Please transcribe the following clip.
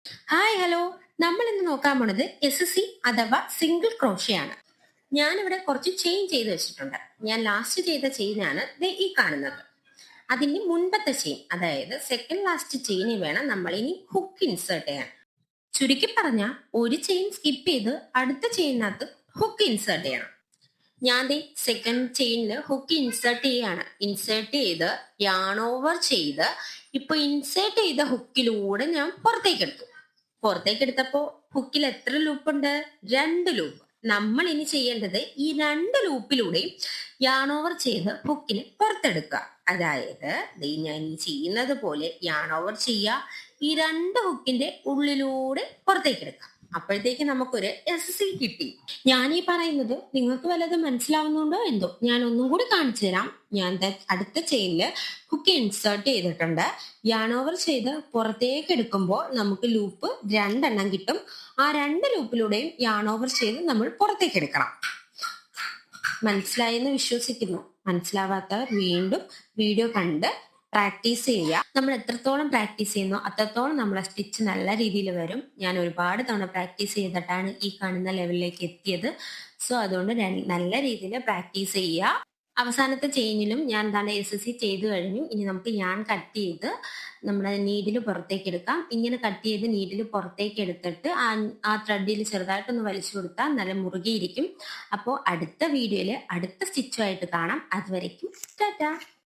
Hi hello. നമ്മൾ ഇന്ന് നോക്കാൻ പോണത് SSC അഥവാ സിംഗിൾ ക്രോഷ്യാണ്. ഞാനിവിടെ കുറച്ച് ചെയിൻ ചെയ്ത് വെച്ചിട്ടുണ്ട്. ഞാൻ ലാസ്റ്റ് ചെയ്ത ചെയിനാണ് ദേ ഈ കാണുന്നത്. അതിന്റെ മുൻപത്തെ ചെയിൻ, അതായത് സെക്കൻഡ് ലാസ്റ്റ് ചെയിനിൽ വേണം നമ്മൾ ഇനി ഹുക്ക് ഇൻസേർട്ട് ചെയ്യാൻ. ചുരുക്കി പറഞ്ഞാൽ ഒരു ചെയിൻ സ്കിപ്പ് ചെയ്ത് അടുത്ത ചെയിനകത്ത് ഹുക്ക് ഇൻസേർട്ട് ചെയ്യണം. ഞാൻ ദേ സെക്കൻഡ് ചെയിനിൽ ഹുക്ക് ഇൻസേർട്ട് ചെയ്യാണ്. ഇൻസേർട്ട് ചെയ്ത് യാൺ ഓവർ ചെയ്ത് ഇപ്പൊ ഇൻസേർട്ട് ചെയ്ത ഹുക്കിലൂടെ ഞാൻ പുറത്തേക്ക് എടുത്തു. പുറത്തേക്ക് എടുത്തപ്പോ ഹുക്കിൽ എത്ര ലൂപ്പ് ഉണ്ട്? 2 ലൂപ്പ്. നമ്മൾ ഇനി ചെയ്യേണ്ടത് ഈ 2 ലൂപ്പിലൂടെയും യാൺ ഓവർ ചെയ്ത് ഹുക്കിന് പുറത്തെടുക്കുക. അതായത് ഞാൻ ഈ ചെയ്യുന്നത് പോലെ യാൺ ഓവർ ചെയ്യുക, ഈ 2 ഹുക്കിന്റെ ഉള്ളിലൂടെ പുറത്തേക്ക് എടുക്കുക. അപ്പോഴത്തേക്ക് നമുക്കൊരു SC കിട്ടി. ഞാൻ ഈ പറയുന്നത് നിങ്ങൾക്ക് വല്ലതും മനസ്സിലാവുന്നുണ്ടോ എന്തോ? ഞാൻ ഒന്നും കൂടി കാണിച്ചു തരാം. ഞാൻ അടുത്ത ചെയിനില് ഹുക്ക് ഇൻസേർട്ട് ചെയ്തിട്ടുണ്ട്. യാൺ ഓവർ ചെയ്ത് പുറത്തേക്ക് എടുക്കുമ്പോൾ നമുക്ക് ലൂപ്പ് 2 കിട്ടും. ആ 2 ലൂപ്പിലൂടെയും യാൺ ഓവർ ചെയ്ത് നമ്മൾ പുറത്തേക്ക് എടുക്കണം. മനസ്സിലായെന്ന് വിശ്വസിക്കുന്നു. മനസ്സിലാവാത്തവർ വീണ്ടും വീഡിയോ കണ്ട് പ്രാക്ടീസ് ചെയ്യുക. നമ്മൾ എത്രത്തോളം പ്രാക്ടീസ് ചെയ്യുന്നോ അത്രത്തോളം നമ്മളെ സ്റ്റിച്ച് നല്ല രീതിയിൽ വരും. ഞാൻ ഒരുപാട് തവണ പ്രാക്ടീസ് ചെയ്തിട്ടാണ് ഈ കാണുന്ന ലെവലിലേക്ക് എത്തിയത്. സോ അതുകൊണ്ട് നല്ല രീതിയിൽ പ്രാക്ടീസ് ചെയ്യുക. അവസാനത്തെ ചെയിനിലും ഞാൻ എന്താണ് SSC ചെയ്തു കഴിഞ്ഞു. ഇനി നമുക്ക് യാൺ കട്ട് ചെയ്ത് നമ്മുടെ നീഡിൽ പുറത്തേക്ക് എടുക്കാം. ഇങ്ങനെ കട്ട് ചെയ്ത് നീഡിൽ പുറത്തേക്ക് എടുത്തിട്ട് ആ ത്രെഡിൽ ചെറുതായിട്ടൊന്ന് വലിച്ചു കൊടുത്താൽ നല്ല മുറുകിയിരിക്കും. അപ്പോൾ അടുത്ത വീഡിയോയിൽ അടുത്ത സ്റ്റിച്ചുമായിട്ട് കാണാം. അതുവരയ്ക്കും ടാറ്റാ.